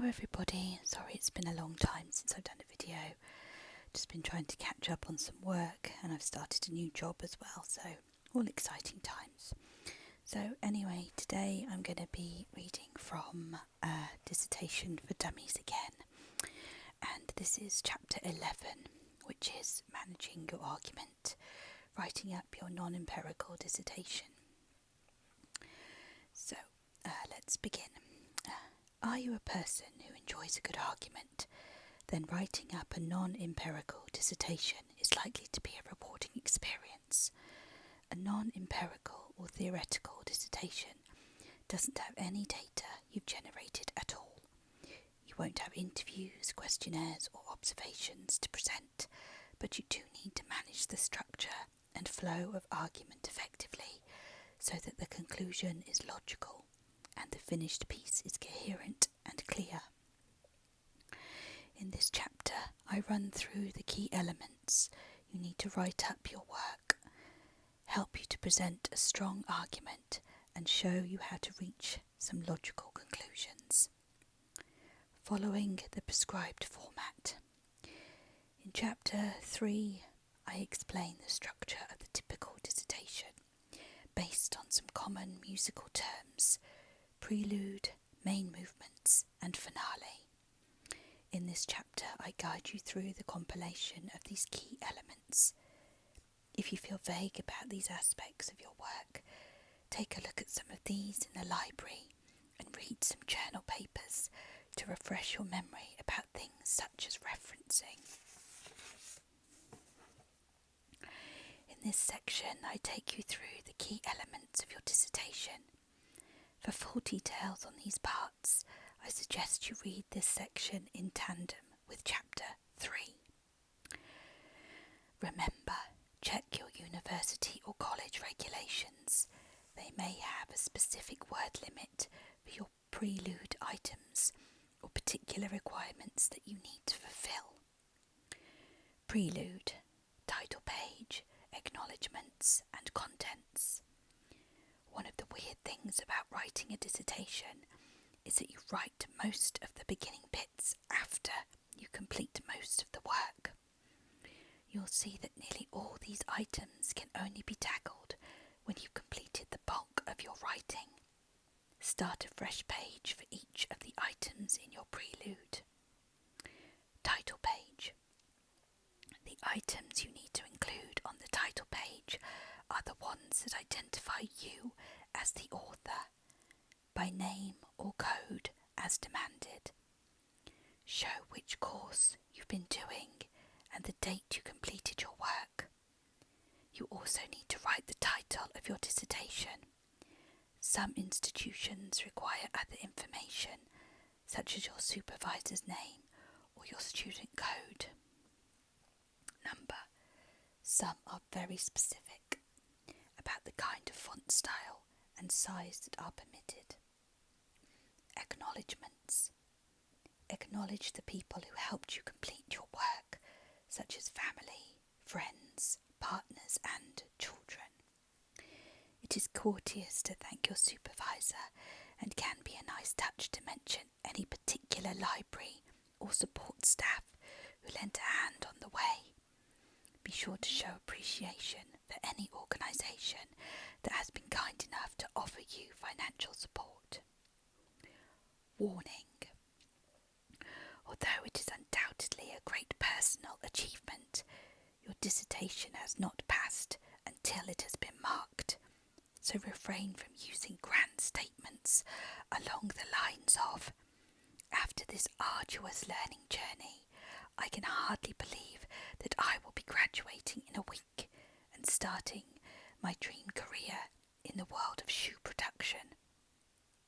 Hello everybody, sorry it's been a long time since I've done a video. Just been trying to catch up on some work and I've started a new job as well, so all exciting times. So anyway, today I'm going to be reading from Dissertation for Dummies again, and this is chapter 11, which is managing your argument, writing up your non-empirical dissertation. So let's begin. Are you a person who enjoys a good argument? Then writing up a non-empirical dissertation is likely to be a rewarding experience. A non-empirical or theoretical dissertation doesn't have any data you've generated at all. You won't have interviews, questionnaires or observations to present, but you do need to manage the structure and flow of argument effectively so that the conclusion is logical and the finished piece is coherent and clear. In this chapter, I run through the key elements you need to write up your work, help you to present a strong argument, and show you how to reach some logical conclusions, following the prescribed format. In chapter 3, I explain the structure of the typical dissertation, based on some common musical terms: prelude, main movements, and finale. In this chapter, I guide you through the compilation of these key elements. If you feel vague about these aspects of your work, take a look at some of these in the library and read some journal papers to refresh your memory about things such as referencing. In this section, I take you through the key elements of your dissertation. For full details on these parts, I suggest you read this section in tandem with chapter 3. Remember, check your university or college regulations. They may have a specific word limit for your prelude items or particular requirements that you need to fulfill. Prelude, title page, acknowledgements and contents. One of the weird things about writing a dissertation is that you write most of the beginning bits after you complete most of the work. You'll see that nearly all these items can only be tackled when you've completed the bulk of your writing. Start a fresh page for each of the items in your prelude. Title page. The items you need to include on the title page are the ones that identify you as the author, by name or code as demanded. Show which course you've been doing and the date you completed your work. You also need to write the title of your dissertation. Some institutions require other information, such as your supervisor's name or your student code number. Some are very specific about the kind of font style and size that are permitted. Acknowledgements. Acknowledge the people who helped you complete your work, such as family, friends, partners and children. It is courteous to thank your supervisor and can be a nice touch to mention any particular library or support staff who lent a hand on the way. Be sure to show appreciation for any organisation that has been kind enough to offer you financial support. Warning. Although it is undoubtedly a great personal achievement, your dissertation has not passed until it has been marked, so refrain from using grand statements along the lines of, "After this arduous learning journey, I can hardly believe that I will be graduating in a week and starting my dream career in the world of shoe production.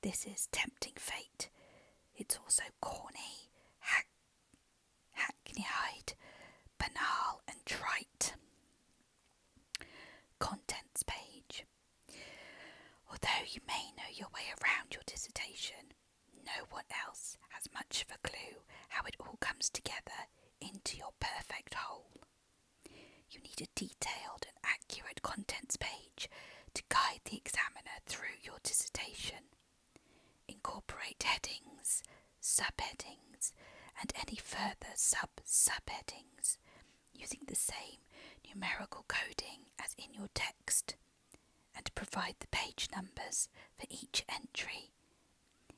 This is tempting fate. It's also corny, hackneyed, banal and trite." Contents page. Although you may know your way around your dissertation, no one else has much of a clue how it all comes together into your perfect whole. You need a detailed and accurate contents page to guide the examiner through your dissertation. Incorporate headings, subheadings, and any further subheadings using the same numerical coding as in your text, and provide the page numbers for each entry,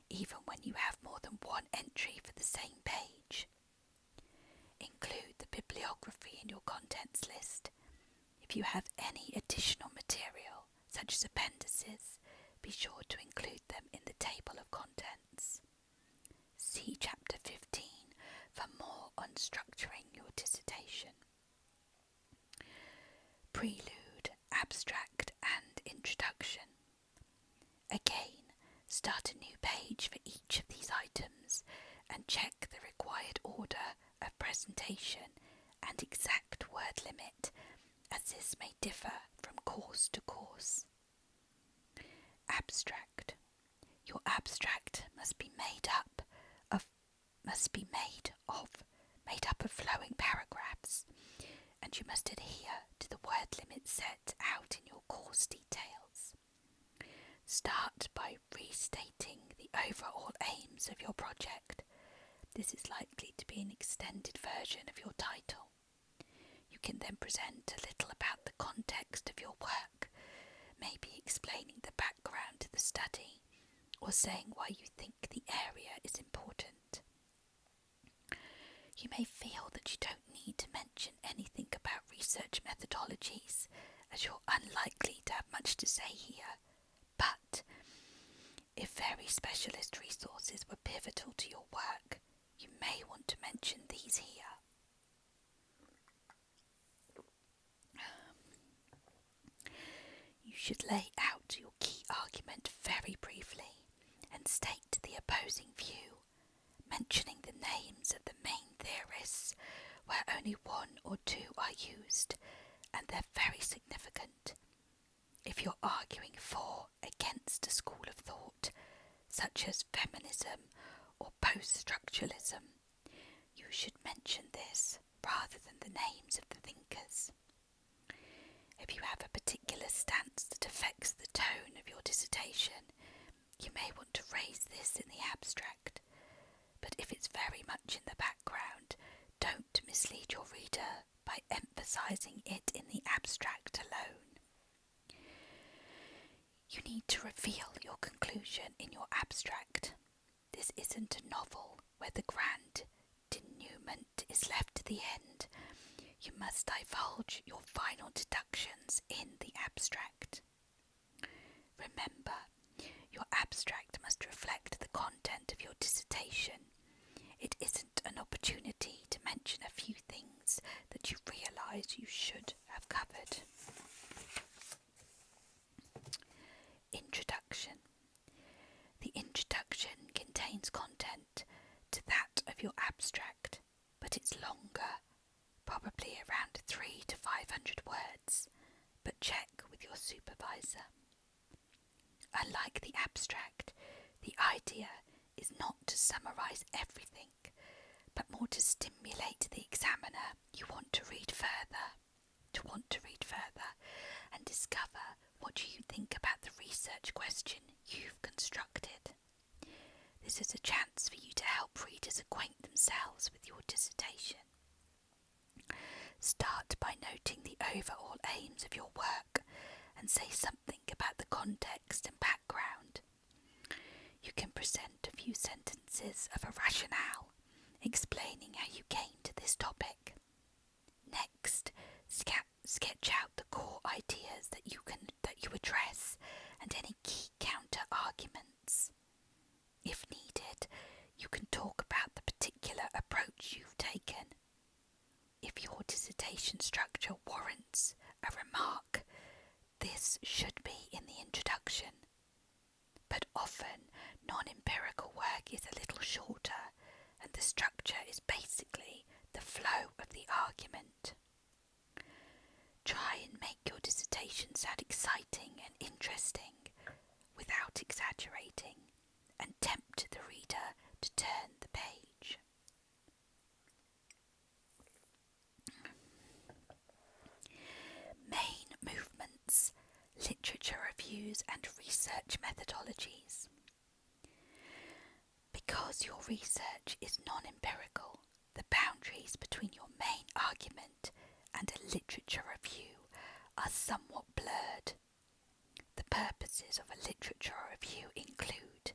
even when you have more than one entry for the same page. Include the bibliography in your contents list. If you have any additional material, such as appendices, be sure to include them in the table of contents. See Chapter 15 for more on structuring your dissertation. Prelude, abstract and introduction. Again, start a new page for each of these items and check the required order of presentation and exact word limit, as this may differ from course to course. Abstract. Your abstract must be made up of flowing paragraphs, and you must adhere to the word limit set out in your course details. Start by restating the overall aims of your project. This is likely to be an extended version of your title. You can then present a little about the context of your work, maybe explaining the background to the study, or saying why you think the area is important. You may feel that you don't need to mention anything about research methodologies, as you're unlikely to have much to say here, but if very specialist resources were pivotal to your work, you may want to mention these here. You should lay out your key argument very briefly and state the opposing view, mentioning the names of the main theorists where only one or two are used, and they're very significant. If you're arguing for against a school of thought, such as feminism or post-structuralism, you should mention this rather than the names of the thinkers. If you have a particular stance that affects the tone of your dissertation, you may want to raise this in the abstract, but if it's very much in the background, don't mislead your reader by emphasizing it in the abstract alone. You need to reveal your conclusion in your abstract. This isn't a novel where the grand denouement is left to the end. You must divulge your final deductions in the abstract. Remember, your abstract must reflect the content of your dissertation. It isn't an opportunity to mention a few things that you realise you should have covered. Introduction. The introduction contains content to that of your abstract, but it's longer, probably around 300 to 500 words, but check with your supervisor. Unlike the abstract, the idea is not to summarise everything, but more to stimulate the examiner you want to read further, and discover what you think about the research question you've constructed. This is a chance for you to help readers acquaint themselves with your dissertation. Start by noting the overall aims of your work and say something about the context and background. You can present a few sentences of a rationale explaining how you came to this topic. Next, sketch out the core ideas that you address and any key counter-arguments. If needed, you can talk about the particular approach you've taken. If your dissertation structure warrants a remark, this should be in the introduction. But often, non-empirical work is a little shorter, and the structure is basically the flow of the argument. Try and make your dissertation sound exciting and interesting without exaggerating, and tempt the reader to turn the page. Main movements, literature reviews and research methodologies. Because your research is non-empirical, the boundaries between your main argument and a literature review are somewhat blurred. The purposes of a literature review include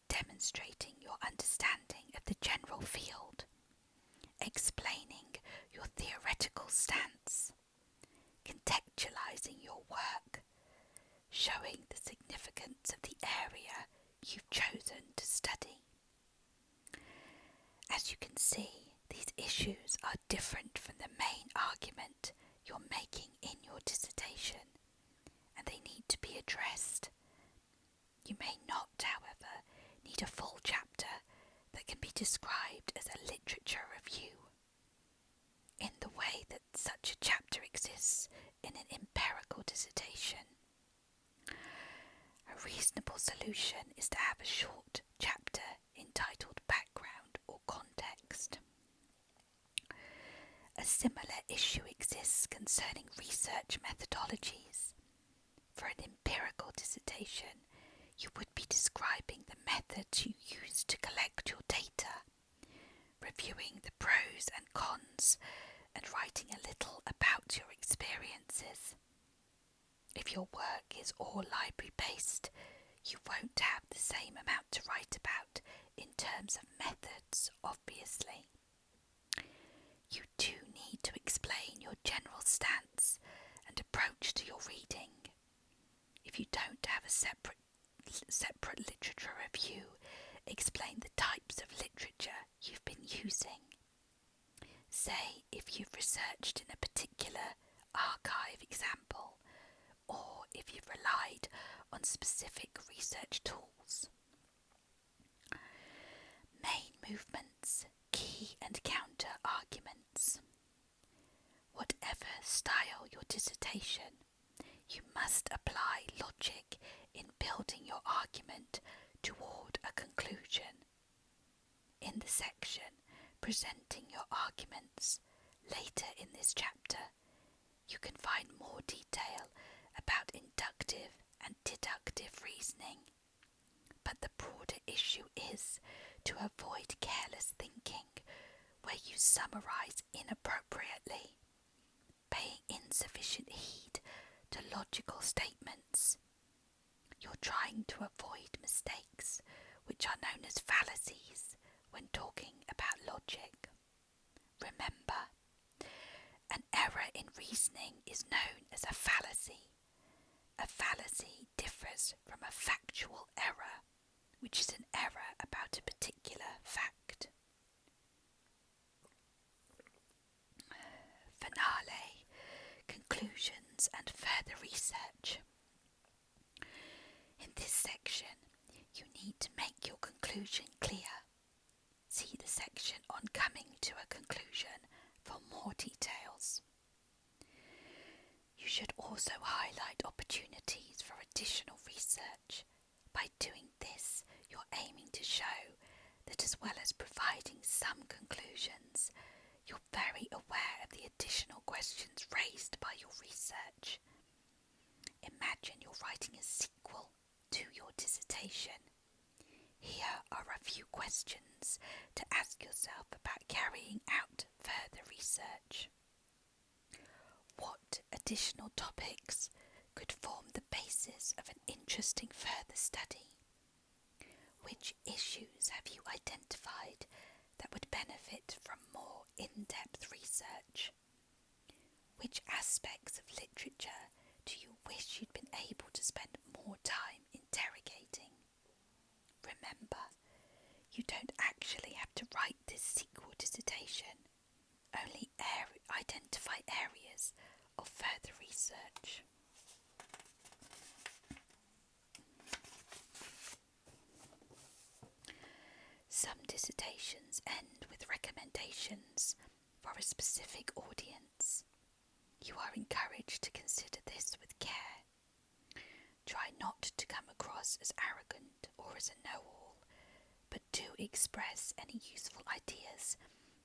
demonstrating your understanding of the general field, explaining your theoretical stance, contextualizing your work, showing the significance of the area you've chosen to study. As you can see, these issues are different from the main argument you're making in your dissertation, and they need to be addressed. You may not, however, need a full chapter that can be described as a literature review, in the way that such a chapter exists in an empirical dissertation. A reasonable solution is to have a short chapter entitled Background or Context. A similar issue exists concerning research methodologies. For an empirical dissertation, you would be describing the methods you use to collect your data, reviewing the pros and cons, and writing a little about your experiences. If your work is all library-based, you won't have the same amount to write about in terms of methods, obviously. You do need to explain your general stance and approach to your reading. If you don't have a separate literature review, explain the types of literature you've been using. Say if you've researched in a particular archive example, or if you've relied on specific research tools. Main movements, key and counter arguments. Whatever style your dissertation, you must apply logic in building your argument toward a conclusion. In the section presenting your arguments later in this chapter, you can find more detail about inductive and deductive reasoning, but the broader issue is to avoid careless thinking where you summarize inappropriately, paying insufficient heed to logical statements. You're trying to avoid mistakes, which are known as fallacies when talking about logic. Remember, an error in reasoning is known as a fallacy. A fallacy differs from a factual error, which is an error about a particular fact. Finale, conclusions and further research. In this section, you need to make your conclusion clear. See the section on coming to a conclusion for more details. You should also highlight opportunities for additional research. By doing this, you're aiming to show that as well as providing some conclusions, you're very aware of the additional questions raised by your research. Imagine you're writing a sequel to your dissertation. Here are a few questions to ask yourself about carrying out further research. What additional topics could form the basis of an interesting further study? Which issues have you identified that would benefit from more in-depth research? Which aspects of literature do you wish you'd been able to spend more time interrogating? Remember, you don't actually have to write this sequel dissertation, only identify areas of further research. Some dissertations end with recommendations for a specific audience. You are encouraged to consider this with care. Try not to come across as arrogant or as a know-all, but do express any useful ideas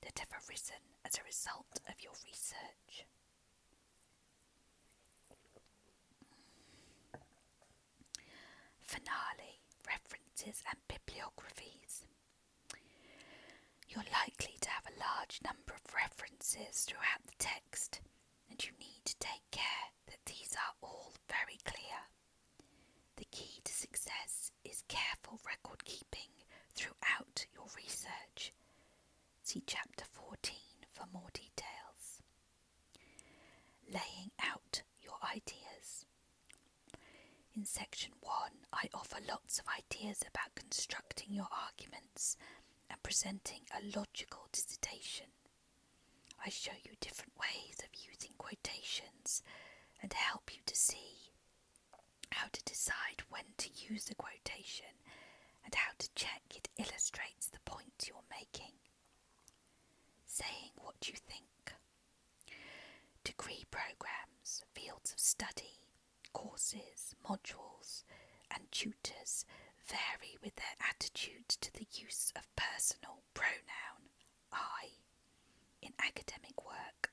that have arisen as a result of your research. Finale, references and bibliographies. large number of references throughout the text, and you need to take care that these are all very clear. The key to success is careful record keeping throughout your research. See Chapter 14 for more details. Laying out your ideas. In Section 1, I offer lots of ideas about constructing your arguments and presenting a logical dissertation. I show you different ways of using quotations and help you to see how to decide when to use a quotation and how to check it illustrates the point you're making. Saying what you think. Degree programs, fields of study, courses, modules, and tutors vary with their attitude to the use of personal pronoun I in academic work.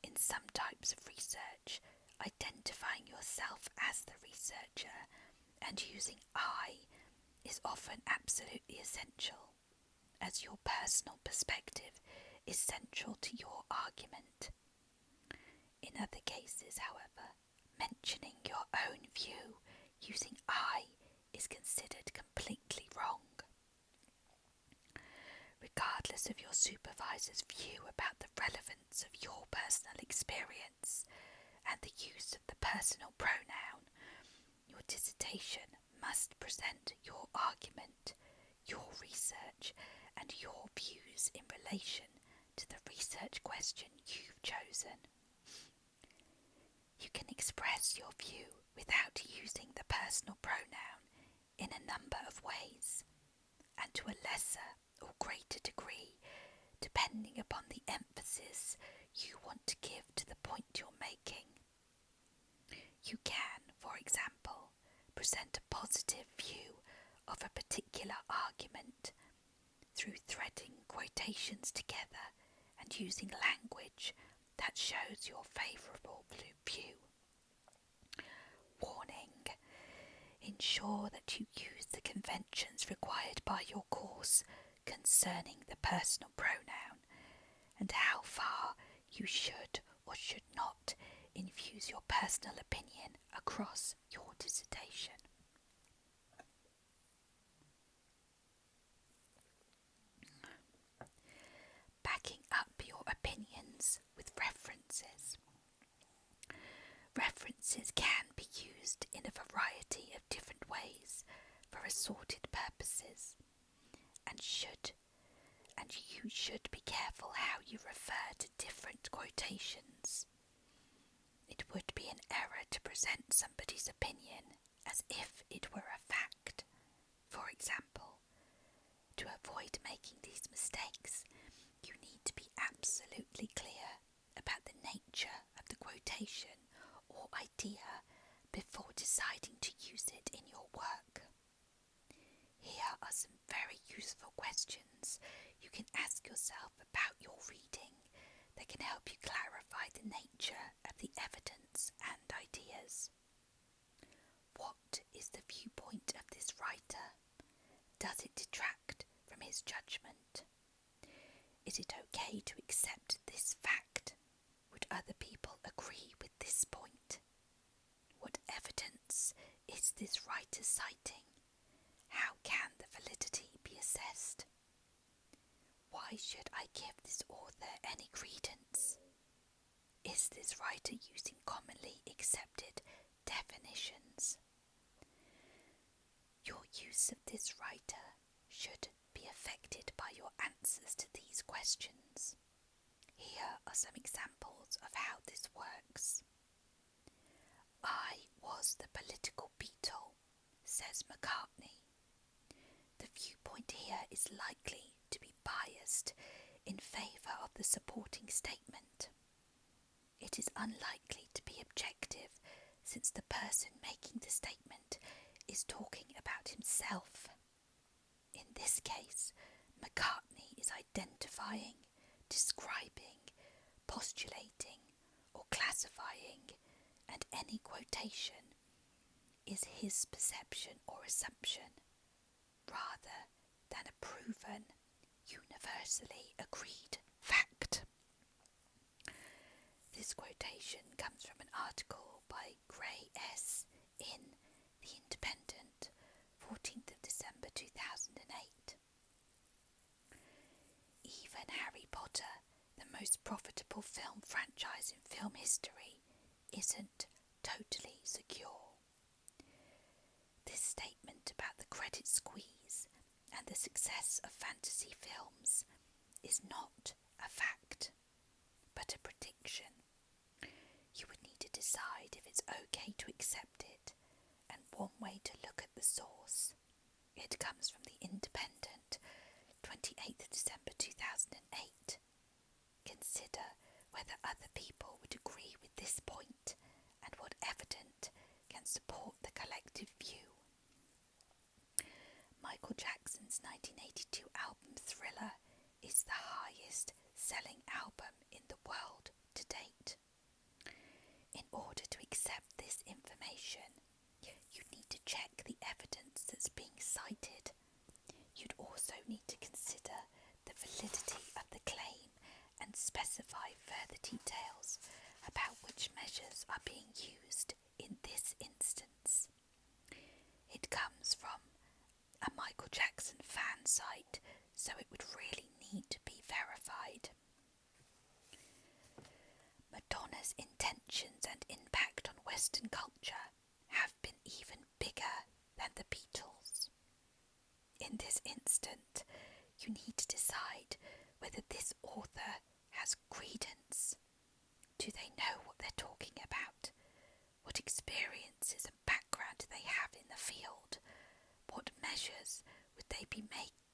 In some types of research, identifying yourself as the researcher and using I is often absolutely essential, as your personal perspective is central to your argument. In other cases, however, mentioning your own view using I is considered completely wrong. Regardless of your supervisor's view about the relevance of your personal experience and the use of the personal pronoun, your dissertation must present your argument, your research, and your views in relation to the research question you've chosen. You can express your view without using the personal pronoun in a number of ways, and to a lesser or greater degree, depending upon the emphasis you want to give to the point you're making. You can, for example, present a positive view of a particular argument through threading quotations together and using language that shows your favourable view. Warning: ensure that you use the conventions required by your course concerning the personal pronoun and how far you should or should not infuse your personal opinion across your dissertation. Backing up your opinions with references. References can be used in a variety of different ways for assorted purposes, and you should be careful how you refer to different quotations. It would be an error to present somebody's opinion as if it were a fact. For example, to avoid making these mistakes, you need to be absolutely clear about the nature of the quotation or idea before deciding to use it in your work. Here are some very useful questions you can ask yourself about your reading that can help you clarify the nature of the evidence and ideas. What is the viewpoint of this writer? Does it detract from his judgment? Is it okay to accept this fact? Would other people agree with this point? What evidence is this writer citing? How can the validity be assessed? Why should I give this author any credence? Is this writer using commonly accepted definitions? Your use of this writer should be affected by your answers to these questions. Here are some examples of how this works. I was the political beetle, says McCartney. The viewpoint here is likely to be biased in favour of the supporting statement. It is unlikely to be objective, since the person making the statement is talking about himself. In this case, McCartney is identifying, describing, postulating, or classifying, and any quotation is his perception or assumption, rather than a proven, universally agreed This quotation comes from an article by Gray S. in The Independent, 14th of December 2008. Even Harry Potter, the most profitable film franchise in film history, isn't totally secure. This statement about the credit squeeze and the success of fantasy films is not a fact, but a prediction. You would need to decide if it's okay to accept it, and one way to look at the source. It comes from The Independent, 28th December 2008. Consider whether other people would agree with this point and what evidence can support the collective view. Michael Jackson's 1982 album Thriller is the highest selling album in the world to date. In order to accept this information, you'd need to check the evidence that's being cited. You'd also need to consider the validity of the claim and specify further details about which measures are being used in this instance. It comes from a Michael Jackson fan site, so it would really need to be verified. Madonna's intentions and impact on Western culture have been even bigger than the Beatles. In this instant, you need to decide whether this author has credence. Do they know what they're talking about? What experiences and background do they have in the field? What measures would they be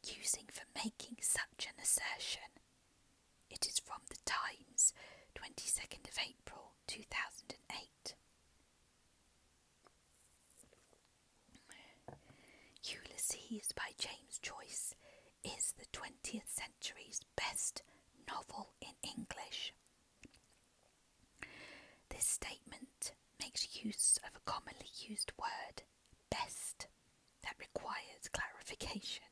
using for making such an assertion? It is from the Times, 22nd of April 2008. Ulysses by James Joyce is the 20th century's best novel in English. This statement makes use of a commonly used word, best, that requires clarification.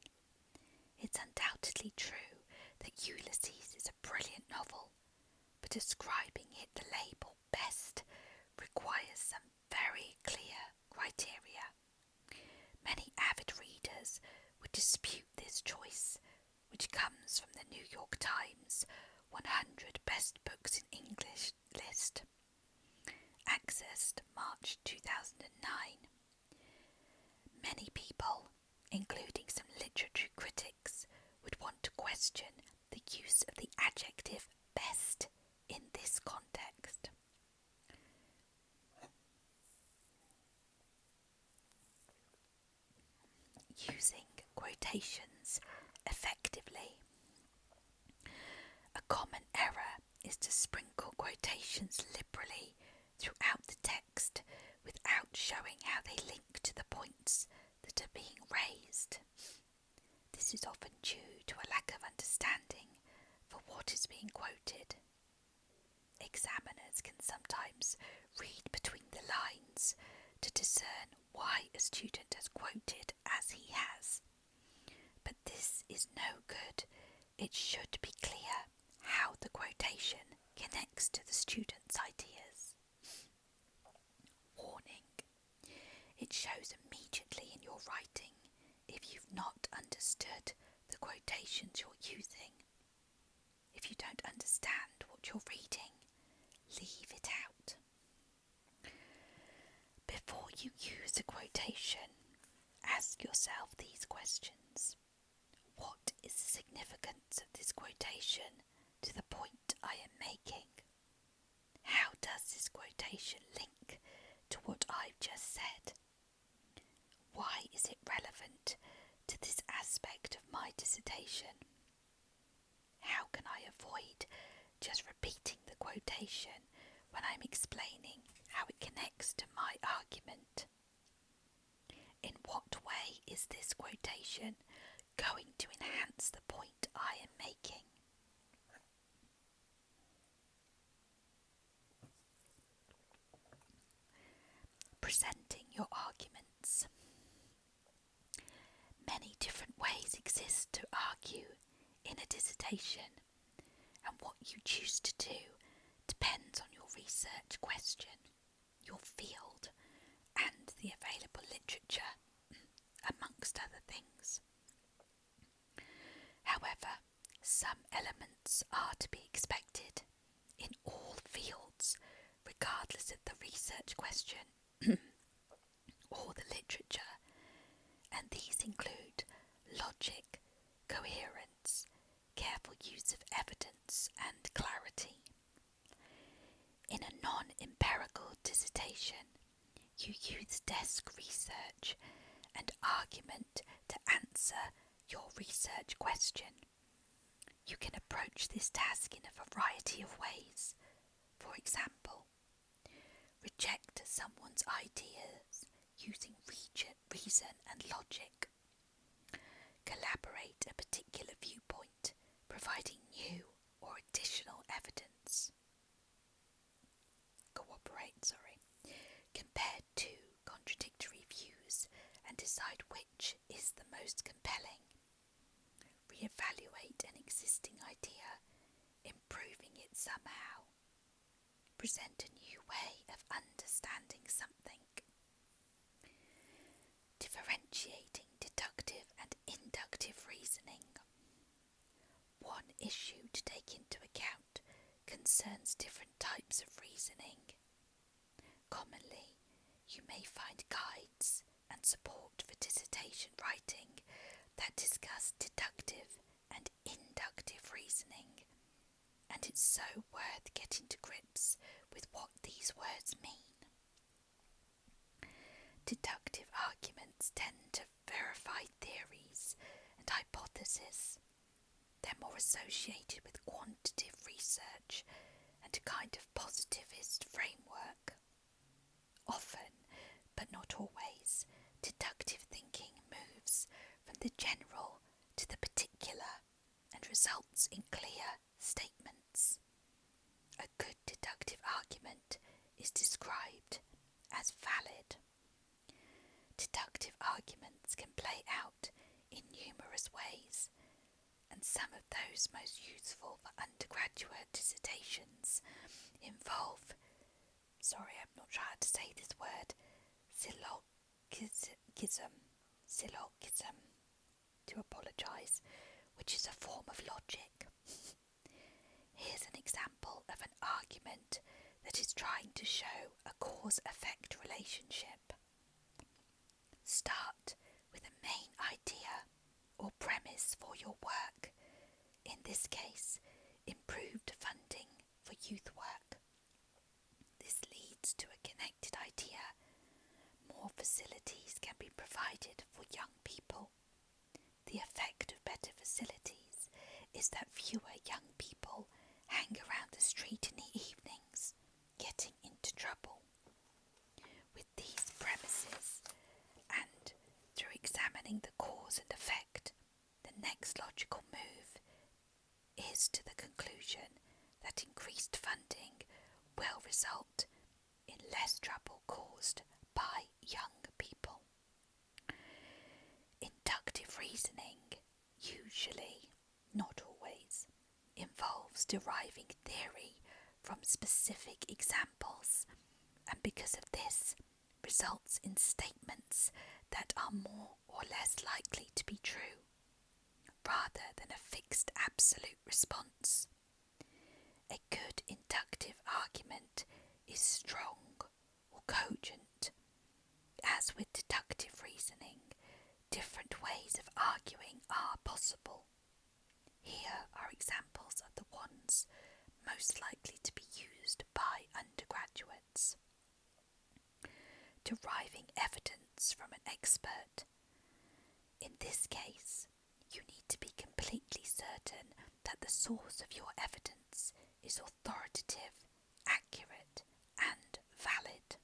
It's undoubtedly true that Ulysses is a brilliant novel, but ascribing it the label best requires some very clear criteria. Many avid readers would dispute this choice, which comes from the New York Times 100 Best Books in English list, accessed March 2009. Many people, including some literature critics, would want to question the use of the adjective best in this context. Using quotations effectively. A common error is to sprinkle quotations liberally throughout the text without showing how they link to the points that are being raised. This is often due to a lack of understanding for what is being quoted. Examiners can sometimes read between the lines to discern why a student has quoted as he has. But this is no good. It should be clear how the quotation connects to the student's ideas. Warning: it shows immediately in your writing if you've not understood the quotations you're using. If you don't understand what you're reading, leave it out. Before you use a quotation, ask yourself these questions. What is the significance of this quotation to the point I am making? How does this quotation link to what I've just said? Why is it relevant to this aspect of my dissertation? How can I avoid just repeating the quotation when I'm explaining how it connects to my argument? In what way is this quotation going to enhance the point I am making? Presenting your arguments. Many different ways exist to argue in a dissertation, and what you choose to do depends on your research question, your field, and the available literature, amongst other things. However, some elements are to be expected in all fields, regardless of the research question or the literature, and these include logic, coherence, careful use of evidence, and clarity. In a non-empirical dissertation, you use desk research and argument to answer your research question. You can approach this task in a variety of ways. For example, reject someone's ideas using reason and logic. Collaborate a particular viewpoint, providing new or additional evidence. Compare two contradictory views and decide which is the most compelling. Re-evaluate an existing idea, improving it somehow. Present a new way of understanding something. Differentiating deductive and inductive reasoning. One issue to take into account concerns different types of reasoning. Commonly, you may find guides and support for dissertation writing that discuss deductive and inductive reasoning, and it's so worth getting to grips with what these words mean. Deductive arguments tend to verify theories and hypotheses. They're more associated with quantitative research and a kind of positivist framework. Often, but not always, deductive thinking moves from the general to the particular and results in clear statements. A good deductive argument is described as valid. Deductive arguments can play out in numerous ways, and some of those most useful for undergraduate dissertations involve, I'm not sure how to say this word, syllogism, to apologise, which is a form of logic. Here's an example of an argument that is trying to show a cause-effect relationship. Start with a main idea or premise for your work, in this case, improved funding for youth work. This leads to a connected idea. More facilities can be provided for young people. The effect of better facilities is that fewer young people hang around the street in the evenings, getting into trouble. With these premises, and through examining the cause and effect, the next logical move is to the conclusion that increased funding will result in less trouble caused by young people. Inductive reasoning usually, not always, involves deriving theory from specific examples, and because of this, results in statements that are more or less likely to be true, rather than a fixed absolute response. A good inductive argument is strong or cogent. As with deductive reasoning, different ways of arguing are possible. Here are examples of the ones most likely to be used by undergraduates. Deriving evidence from an expert. In this case, you need to be completely certain that the source of your evidence is authoritative, accurate, and valid.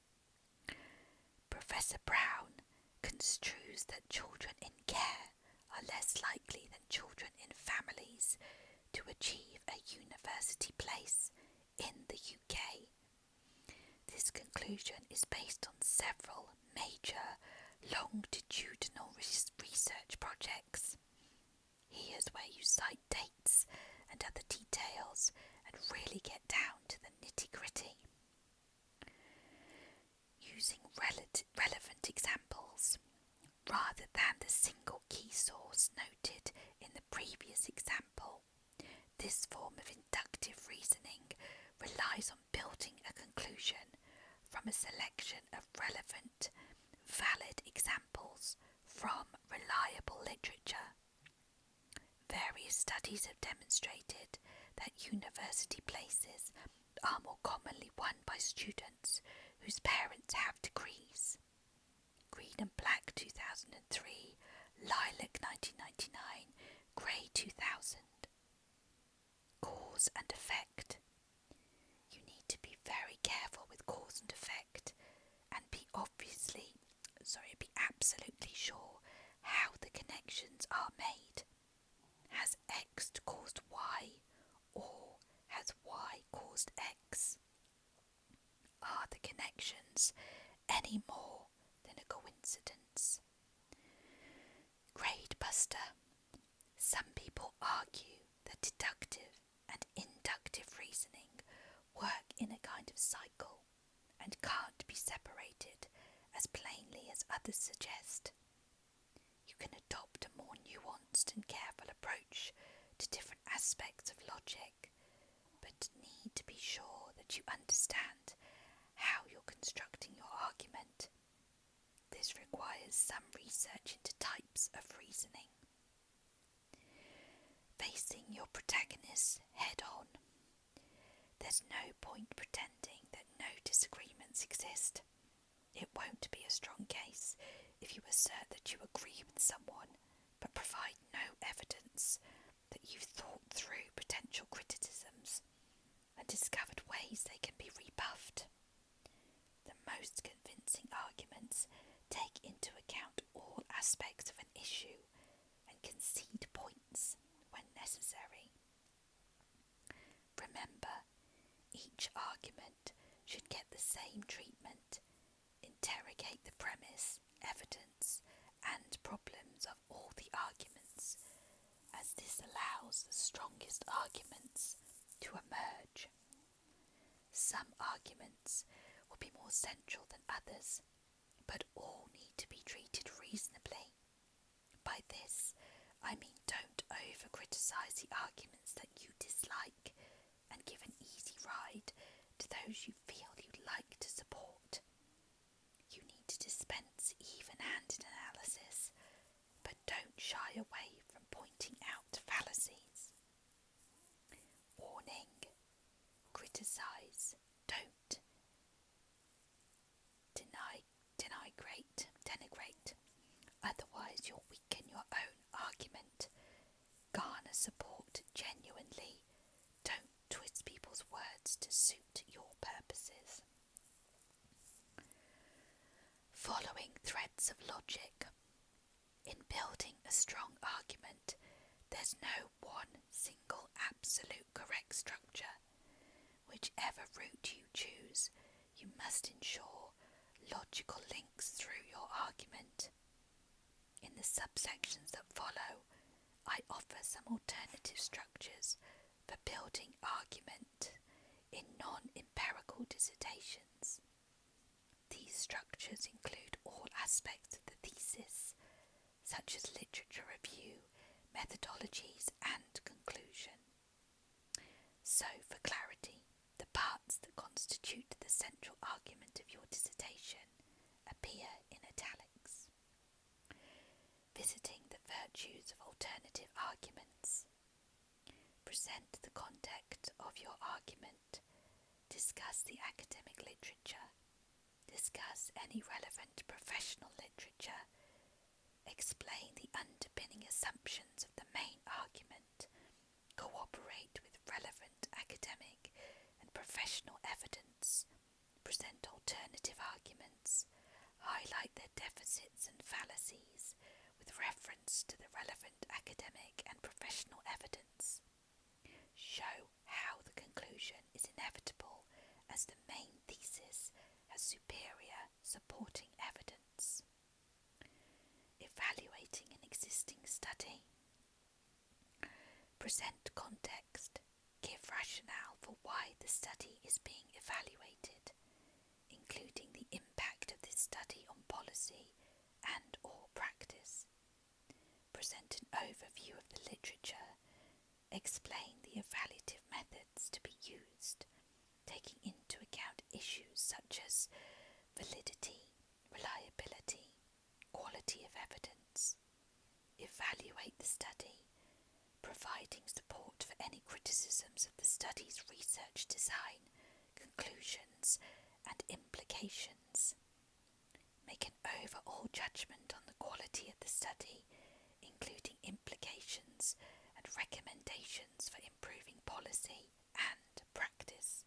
Professor Brown construes that children in care are less likely than children in families to achieve a university place in the UK. This conclusion is based on several major longitudinal research projects. Here's where you cite dates and other details relies on building a conclusion from a selection of relevant, valid examples from reliable literature. Various studies have demonstrated that university places are more commonly won by students whose parents have degrees. Green and Black 2003, Lilac 1999, Grey 2000. Cause and effect. You need to be very careful with cause and effect and be absolutely sure how the connections are made. Has X caused Y, or has Y caused X? Are the connections any more than a coincidence? Grade buster. Some people argue that deductive and inductive reasoning work in a kind of cycle and can't be separated as plainly as others suggest. You can adopt a more nuanced and careful approach to different aspects of logic, but need to be sure that you understand how you're constructing your argument. This requires some research into types of reasoning. Facing your protagonist head on. There's no point pretending that no disagreements exist. It won't be a strong case if you assert that you agree with someone, but provide no evidence that you've thought through potential criticisms and discovered ways they can be rebuffed. The most convincing arguments take into account all aspects of an issue and concede points when necessary. Remember, each argument should get the same treatment. Interrogate the premise, evidence, and problems of all the arguments, as this allows the strongest arguments to emerge. Some arguments will be more central than others, but all need to be treated reasonably. By this, I mean don't over-criticise the arguments that you dislike and give an easy ride to those you feel you'd like to support. You need to dispense even-handed analysis, but don't shy away from pointing out fallacies. Warning: criticise, don't denigrate. Otherwise you'll weaken your own argument. Garner support genuinely. Don't twist people's words to suit your purposes. Following threads of logic. In building a strong argument, there's no one single absolute correct structure. Whichever route you choose, you must ensure logical links through your argument. In the subsections that follow, I offer some alternative structures for building argument in non-empirical dissertations. These structures include all aspects of the thesis, such as literature review, methodologies, and conclusion. So, for clarity, the parts that constitute the central argument of your dissertation appear in italics. Visiting the virtues of alternative arguments. Present the context of your argument. Discuss the academic literature. Discuss any relevant professional literature. Explain the underpinning assumptions of the main argument. Cooperate with relevant academic and professional evidence. Present alternative arguments. Highlight their deficits and fallacies with reference to the relevant academic and professional evidence. Show how the conclusion is inevitable as the main thesis has superior supporting evidence. Evaluating an existing study. Present context. Give rationale for why the study is being evaluated, including the impact of this study on policy and or practice. Present an overview of the literature. Explain the evaluative methods to be used, taking providing support for any criticisms of the study's research design, conclusions, and implications. Make an overall judgment on the quality of the study, including implications and recommendations for improving policy and practice.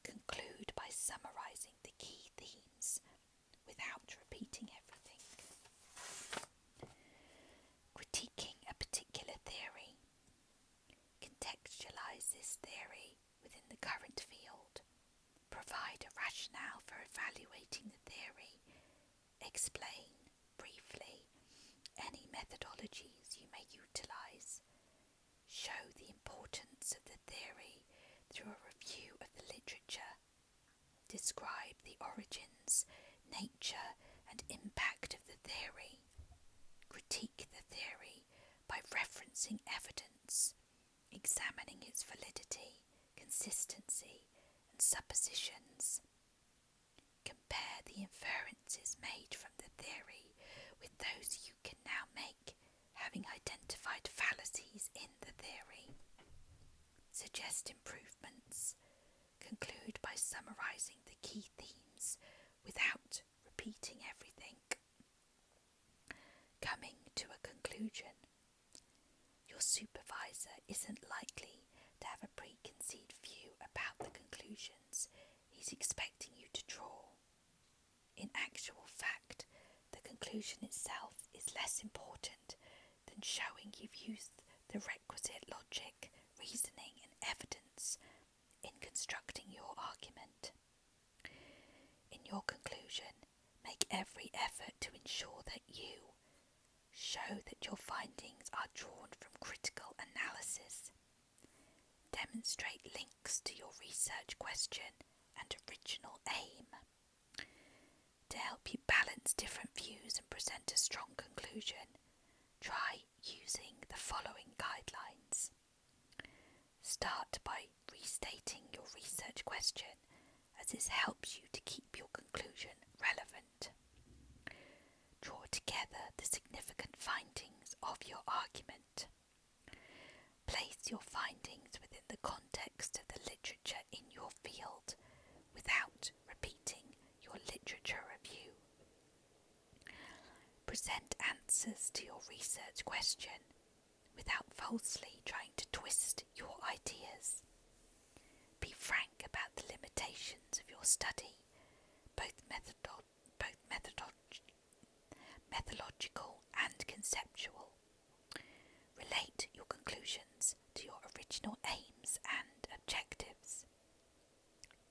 Conclude by summarising the key themes without repeating everything. Critiquing a particular theory. Contextualise this theory within the current field. Provide a rationale for evaluating the theory. Explain, briefly, any methodologies you may utilise. Show the importance of the theory through a review of the literature. Describe the origins, nature, and impact of the theory. Critique the theory by referencing evidence, examining its validity, consistency, and suppositions. Compare the inferences made from the theory with those you can now make, having identified fallacies in the theory. Suggest improvements. Conclude by summarising the key themes without repeating everything. Coming to a conclusion. Your supervisor isn't likely to have a preconceived view about the conclusions he's expecting you to draw. In actual fact, the conclusion itself is less important than showing you've used the requisite logic, reasoning, and evidence in constructing your argument. In your conclusion, make every effort to ensure that you show that your findings are drawn from critical analysis. Demonstrate links to your research question and original aim. To help you balance different views and present a strong conclusion, try using the following guidelines. Start by restating your research question, as this helps you to keep your conclusion relevant. Draw together the significant findings of your argument. Place your findings within the context of the literature in your field without repeating your literature review. Present answers to your research question without falsely trying to twist your ideas. Be frank about the limitations of your study, both methodological and conceptual. Relate your conclusions to your original aims and objectives.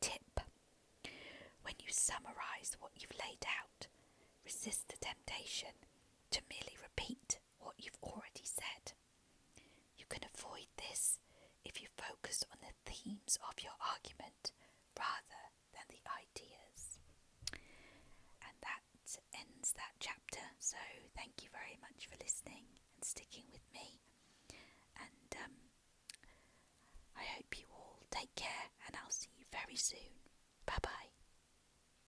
Tip: when you summarise what you've laid out, resist the temptation to merely repeat what you've already said. You can avoid this if you focus on the themes of your argument rather than the ideas. And that ends that chapter, so thank you very much for listening and sticking with me. And I hope you all take care, and I'll see you very soon. Bye bye.